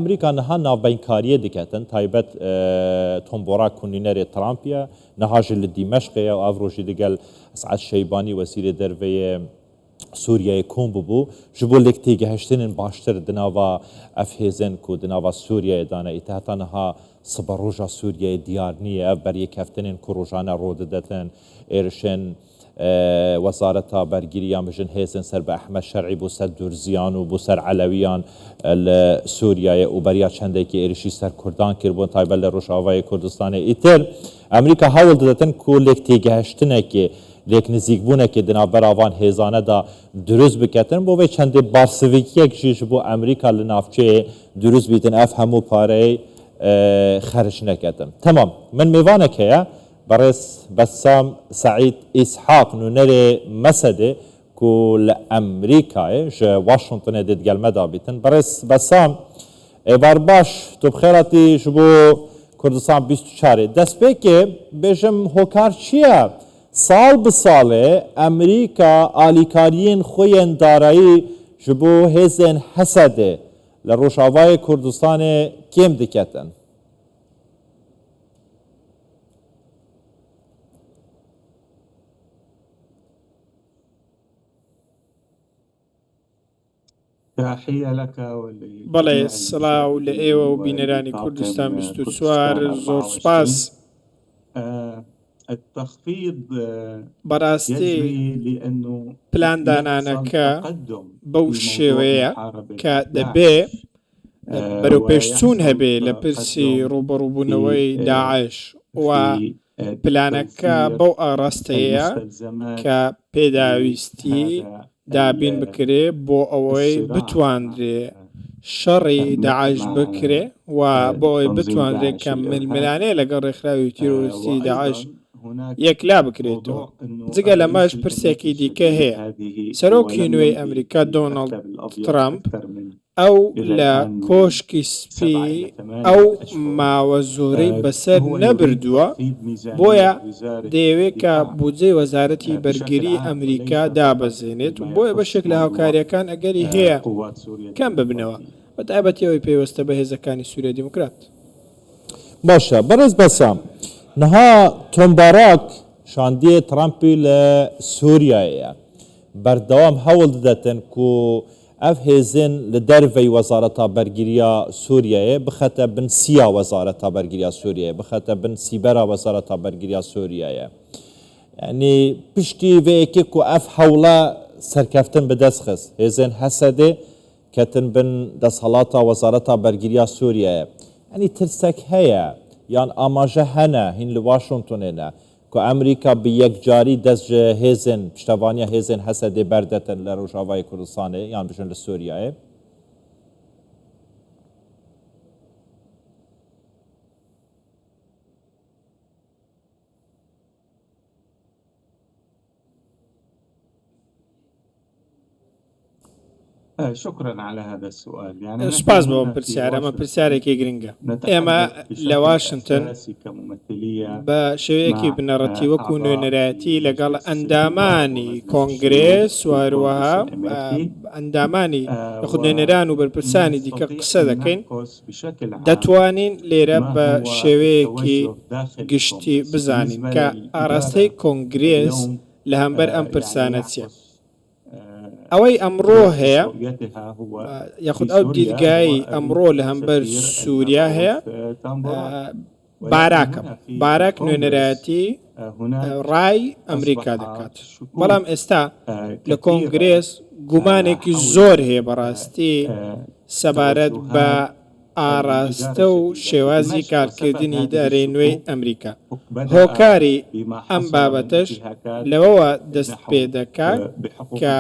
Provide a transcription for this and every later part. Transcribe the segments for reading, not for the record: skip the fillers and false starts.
امریکا نها ناوبینکاریه دکتن تایبەت تۆمبۆرا کونینەرێ ترامپیە نەهاژ لە دیمەشقەیە و ئاڤڕۆژی دەگەل ئەسعەد شەیبانی وەزیرە دەرڤەیە سووریای کۆم ببوو ji bo lêk têgihiştinên baştir di nava ev hêzên ku di nava Sûriyeyê dane îte heta niha siberoja Sûriyeyê diyar niye ev beryêkeftinên ku rojane rû didetin êrişên وەزارەتا بەرگریان بژن هێزن سەر بە ئەحمەد شەرعی بۆ سەر دورزیان و بۆ سەر عەلەویان لە سووریایە و بەریا چەندێکی ئێریشی سەر کوردان کردبوون تایبەت لە ڕۆژاوای کوردستانی ئیتر ئەمریکا هەوڵ دەدەتن کو لێک تێگەهشتنێکی لێک نزیکبوونێکی di navber avan hêzane da durust biketin bo vê çendê barsivîkiyek jî ji bo Emerîka li navçeyê durust bîtin ev hemû pareyê xerj neketin. Temam min mêvanek heye برس بسام سعيد إسحاق نونري مسدي كو لأمريكا جا واشنطن ديت قال بيتن برس بسام بارباش تو بخيراتي جبو كردستان 24 دست بيكي بيجم هوكار چيا سال بساله أمريكا آليكاريين خوين دارایی جبو هزن حسده لروشاوای كردستان كيم دكتن تحية لك بەڵێ سڵاو لە ئێوە و بینەرانی کوردستان 24 زۆر سپاس. التخفيض بەڕاستی پلاندانانەکە بەو شێوەیە کە دەبێ بەرەوپێشچوون هەبێ لە پرسی ڕوبەڕووبوونەوەی داعش و پلانەکە بەو ئاڕاستەیە کە پێداویستی دابین بکرێ بۆ ئەوەی بتواندرێ شەڕی داعش بکرێ و بۆ ئەوەی بتواندرێ کە ململانەیە لەگەڵ ڕێکخراوی تیرۆریستی داعش یەکلا بکرێتەوە. جگە لەمەش پرسێکی دیکە هەیە. سەرۆکی نوێی ئەمریکا دۆناڵد ترامپ ئەو لە کۆشکی سپی ئەو ماوە زۆرەی بەسەر نەبردووە بۆیە دەیەوێت کە بودجەی وەزارەتی بەرگری ئەمریکا دابەزێنێت و بۆیە بەشێک لە هاوکاریەکان ئەگەری هەیە کەم ببنەوە بەتایبەتیەوەی پێوەستە بە هێزەکانی سووریا دیموکرات. باشە بەڕێز بەسام نەها تۆمبارات شاندیە ترامپی لە سووریایە بەردەوام هەوڵ دەدەتن کو ev hêzin li derveyî wezareta bergiriya Sûriyeyê bixete bin siya wezareta bergiriya Sûriyeyê bixete bin sîbera wezareta bergiriya Sûriyeyê. Yani piştî vê yekê ku ev hewla serkeftin bi dest xist hêzên Hesedê ketin bin desthelata wezareta bergiriya Sûriyeyê. Yani tirsek heye yan amaje hene hîn li Washingtonê ne ku Emerîka bi yekcarî dest ji hêzên piştevaniya hêzên Hesedê berdetin li Rojavayê Kurdistanê yan bijin li Sûriyayê. شكرا على هذا السؤال. يعني سپاس بۆ پرسیارە ئەمە پرسیارێکی گرنگە. ئێمە لە واشنگتن بە شێوەیەکی بنەڕەتی وەکو نوێنەرایەتی لەگەڵ ئەندامانی کۆنگرێس وهروەها ئەندامانی خودنوێنەران و بەرپرسانی دیکە قسە دەکەین دەتوانین لێرە بە شێوەیەکی گشتی بزانین کە ئاراستەی کۆنگرێس لە هەمبەر ئەم پرسانە چیە. ئەوەی ئەمڕۆ هەیە یاخود ئەو دیرگایی ئەمڕۆ لە هەمبەر سووریا هەیە باراکە باراک نوێنەرایەتی ڕای ئەمریکا دەکات. بەڵام ئێستا لە کۆنگرێس گومانێکی زۆر هەیە بەڕاستی سەبارەت بە ئاراستە و شێوازی کارکردنی دارەی نوێی ئەمریکا. هۆکاری ئەم بابەتەش لەوەوە دەست پێ دەکات کە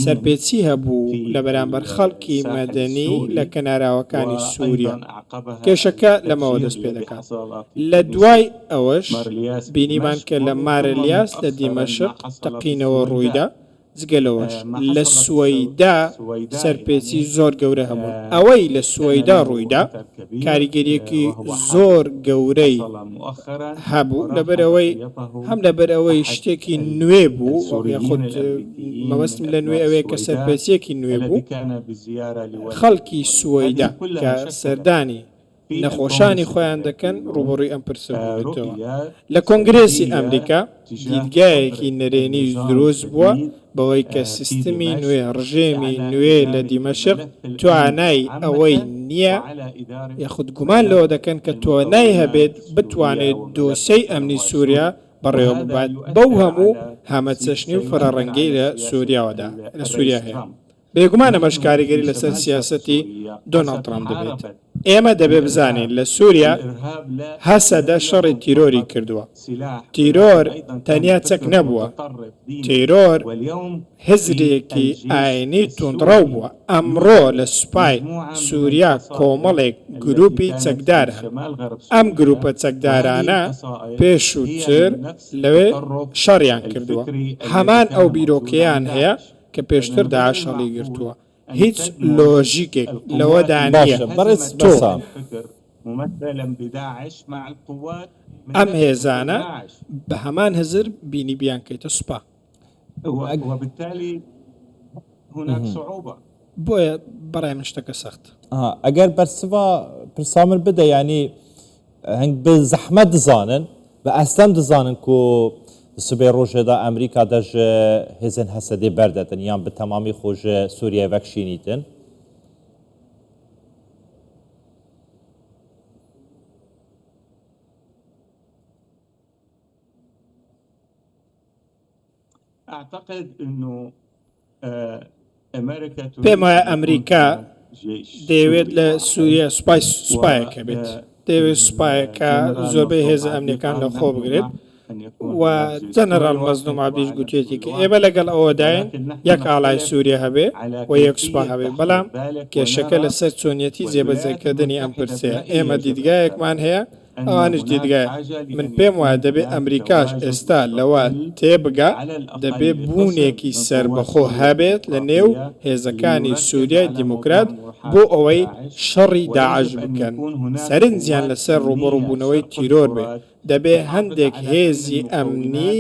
سەرپێچی هەبوو لە بەرامبەر خەڵکی مەدەنی لە کەناراوەکانی سووریا. کێشەکە لەمەوە دەست پێ دەکات. لە دوای ئەوەش بینیمان کە لە مارەلیاس لە دیمەشق تەقینەوە ڕوویدا جگەلەوەش لە سوەیدا سەرپێچی زۆر گەورە هەبوون. ئەوەی لە سوەیدا ڕوویدا کاریگەریەکی زۆر گەورەی هەبوو لەبەرەوەی هەم لەبەرەوەی شتێکی نوێ بوو یاخود مەبەستم لە نوێ ئەوەیە کە سەرپێچیەکی نوێ بوو خەڵکی سوەیدا کە سەردانی نەخۆشانی خۆیان دەکەن ڕوبەڕووی ئەم پرسە بووێتەوە لە کۆنگرێسی ئەمریکا دیدگایەکی نەرێنیش دروست بووە بەوەی کە سیستمی نوێ ڕژێمی نوێ لە دیمەشق توانای ئەوەی نییە یاخود گومان لەوە دەکەن کە توانای هەبێت بتوانێت دۆسەی ئەمنی سووریا بەڕێوە ببات بەو هەموو هەمەچەشنی و فەرەڕەنگەی لە سووریاوەدا لە سووریا هەیە بێگومان ئەمەش کاریگەری لەسەر سیاسەتی دۆناڵد ترامپ دەبێت ئێمە دەبێ بزانین لە سووریا هەسەدە شەڕی تیرۆری کردووە تیرۆر تەنیا چەک نەبووە تیرۆر هزرێکی ئاینی توندڕەو بووە ئەمڕۆ لە سوپای سووریا کۆمەڵێک گروپی چەکدار ئەم گروپە چەکدارانە پێشووتر لەوێ شەڕیان کردووە هەمان ئەو بیرۆکەیان هەیە کە پێشتر داعش هەڵی گرتووە هیچ لۆژیکێک لەوەدا نییە تۆ ئەم هێزانە بە هەمان هزر بینی بیان کەیتە سوپا بۆیە بەڕای من شتەکە سەخت ئەگەر بەرسڤە پرسامر بدە ینی هەنگ بە زەحمەت دزانن بە ئەستەم دزانن کو سبێ ڕۆژێدا ئەمریکا دەژ هێزن هەسەدێ بەردەتن یان بە تەمامی خۆژە سووریای ڤەکشینیتن پێم وایە ئەمریکا دەیەوێت لە سووریا سوپایەکە بێت دەیەوێت سوپایەکە زۆربەی هێزە ئەمریکان لە خۆ بگرێت و جەنەرال مەزلوم عەبدیش گوتێتی کە ئێمە لەگەڵ ئەوەداین یەک ئاڵای سووریا هەبێ و یەک سوپا هەبێ بەڵام کێشەکە لەسەر چۆنیەتی جێبەجێکردنی ئەم پرسەیە ئێمە دیدگایەکمان هەیە ئەوانش دیدگایە من پێم وایە دەبێت ئەمریکاش ئێستا لەوە تێبگا دەبێت بوونێکی سربەخۆ هەبێت لە نێو هێزەکانی سووریای دیموکرات بۆ ئەوەی شەڕی داعش بکەن سەرنجیان لەسەر ڕوبەڕووبوونەوەی تیرۆر بێت دەبێ هەندێک هێزی ئەمنی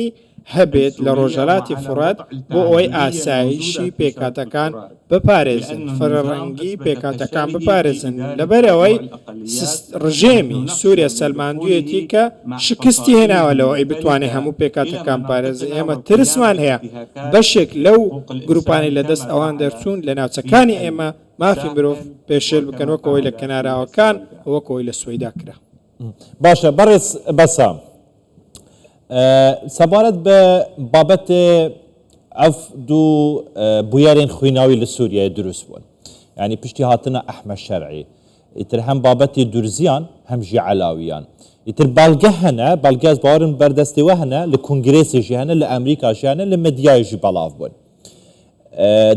هەبێت لە ڕۆژهەڵاتی فورات بۆ ئەوەی ئاسایشی پێکاتەکان بپارێزن فەرەڕەنگی پێکاتەکان بپارێزن لەبەرەوەی ڕژێمی سووریا سەلماندوویەتی کە شکستی هێناوە لەوە ئەی بتوانێت هەموو پێکاتەکان پارێزن ئێمە ترسمان هەیە بەشێک لەو گروپانی لەدەست ئەوان دەرچوون لە ناوچەکانی ئێمە مافی مرۆڤ پێشێل بکەن وەکەوەی لە کەناراوەکان وەکەوەی لە سوێدا کرا باشە بەڕێز بەسام سەبارەت بە بابەتێ ئەف دوو بویارێن خوێناوی لە سووریای دروست بوون یعنی پشتی هاتنە ئەحمەد شەرعی ئیتر هەم بابەتی دورزیان هەم ژی عەلاویان ئیتر بەڵگە هەنە بەڵگەز باوەرم بەردەستێوە هەنە لە کۆنگرێسێژی هەنە لە ئەمریکاشی هەنە لە مەدیایژی بەڵاو بوون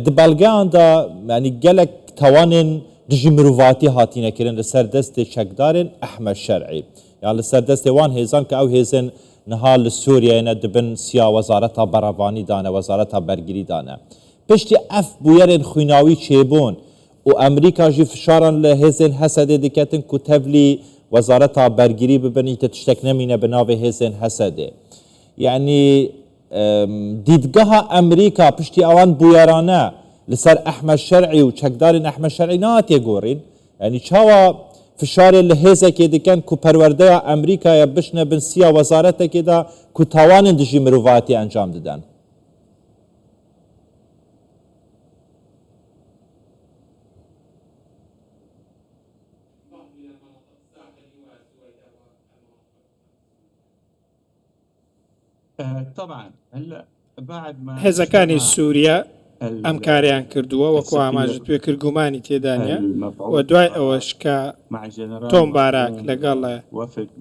di belgeyan da yani gelek tawanên dijî mirovatî hatînekirin li ser destê çekdarên Ehmed Şer'î yan li ser destê wan hêzan ki ew hêzin niha li Sûriyeyê ne dibin siya wezareta berevanî dane wezareta bergirî dane piştî ev bûyerên xwînawî çêbûn û Emerîka jî fişaran li hêzên Hesedê diketin ku tevlî wezareta bergirî bibin îte tiştek nemîne bi navê hêzên Hesedê yani دیدگەها ئەمریکا پشتی ئەوان بویێرانە لەسەر ئەحمەد شەرعی و چەکدارین ئەحمەد شەرعی ناتێ گۆڕین ینی چاوە فشارێ لە هێزێکێ دکەن کو پەروەردەیە ئەمریکایە بشنە بن سیا وەزارەتێکێدا کو تاوانن دژی مرۆڤاتی ئەنجام دەدەن هێزەکانی سووریا ئەم کاریان کردووە وەکو ئاماژت پێ کردگومانی تێدانە و دوای ئەوەش کە تۆم باراک لەگەڵ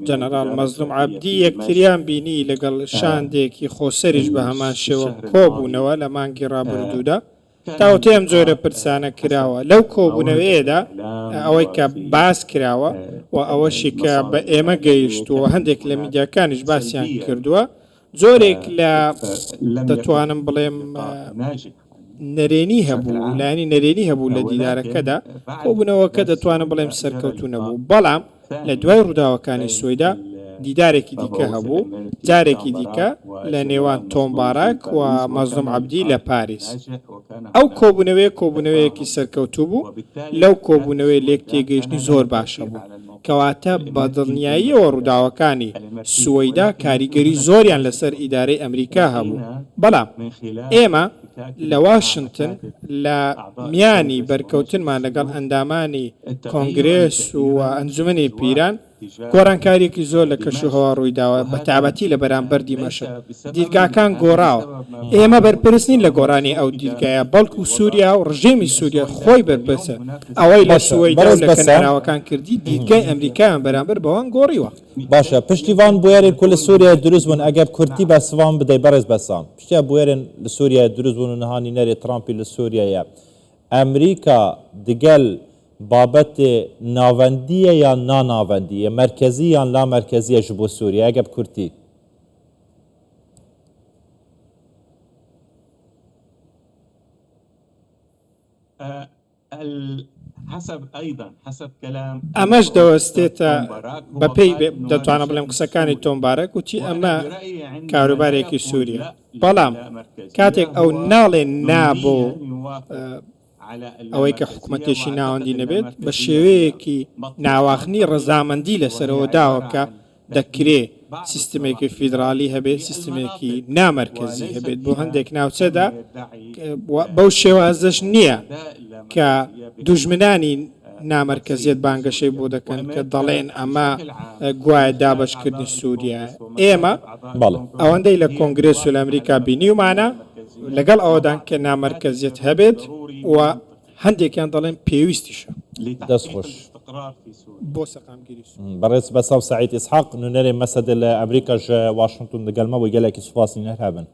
جەنەرال مەزلوم عەبدی یەکتریان بینی لەگەڵ شاندێکی خۆسەریش بە هەمان شێوە کۆبوونەوە لە مانگی ڕابردوودا تاوتێ ئەم جۆرە پرسانە کراوە لەو کۆبوونەوەیەدا ئەوەی کە باس کراوە و ئەوەشی کە بە ئێمە گەیشتووە هەندێک لە میدیاکانیش باسییان کردووە زۆرێک لە دەتوانم بڵێم نەرێنی هەبوو لایانی نەرێنی هەبوو لە دیدارەکەدا کۆبوونەوەکە دەتوانم بڵێم سەرکەوتو نەبوو بەڵام لە دوای ڕووداوەکانی سوێدا دیدارێکی دیکە هەبوو جارێکی دیکە لە نێوان تۆمبارەک و مەزلوم عەبدی لە پاریس ئەو کۆبوونەوەیەکی سەرکەوتوو بوو لەو کۆبوونەوەی لێک تێگەیشتنی زۆر باشە بوو کەواتە بە دڵنیاییەوە ڕووداوەکانی سوەیدا کاریگەری زۆریان لەسەر ئیدارەی ئەمریکا هەبوو بەڵام ئێمە لە واشنگتن لە میانی بەرکەوتنمان لەگەڵ ئەندامانی کۆنگرێس و ئەنجومەنی پیران گۆڕانکاریەکی زۆر لە کەشوهەوا ڕوویداوە بە تابەتی لە بەرامبەر دیمەشق دیرگاکان گۆڕاوە ئێمە بەرپرسنین لە گۆڕانی ئەو دیرگایە بەڵکو سووریا و ڕژێمی سووریا خۆی بەرپرسە ئەوەی لە سوەیدا و لە کەناراوەکان کردی دیرگای ئەمریکایان بەرامبەر بەوان گۆڕیوە باشە پشتیوان بۆیارێن کو لە سووریا دروست بوون ئەگەر کورتی بەسوان بدەی بەڕێز بەسام پشتیا بۆیارێن لە سووریا دروست بوون و نهانی نەرێ ترامپی لە سووریایە ئەمریکا دگەل بابەتێ ناوەندیە یان ناناوەندیە مرکزی یان لا مرکزیە ji بۆ سووریا ئەگە کورتی ئەمەش دەوەستێتە بەپێی دەتوانە بڵێم قسەکانی تۆمبارەک وتی ئەمە کاروبارێکی سووریا بەڵام کاتێک ئەو ناڵێن نابۆ ئەوەی کە حکوومەتێکی ناوەندی نەبێت بە شێوەیەکی ناواخنی ڕەزامەندی لەسەرەوە داوەکە دەکرێ سیستمێکی فیدرالی هەبێت سیستمێکی نامەرکزی هەبێت بۆ هەندێک ناوچەدا بەو شێوازەش نییە کە دوژمنانی نامەرکزیت بانگەشەی بۆ دەکەن کە دەڵێن ئەمە گوایە دابەشکردنی سووریا ئێمە ئەوەندەی لە کۆنگرێس و لە ئەمریکا بینیومانە لەگەڵ ئەوەدان کە نامەرکزیت هەبێت و هەندێکیان دەڵێن پێویستیشە دەستخۆش بۆ سەقامگیری بەڕێز بەسەو سعید ئیسحاق نوێنەرێ مەسەدە لە ئەمریکاش واشنگتن دەگەلمەوە گەلێکی سوپاسی نەرهابن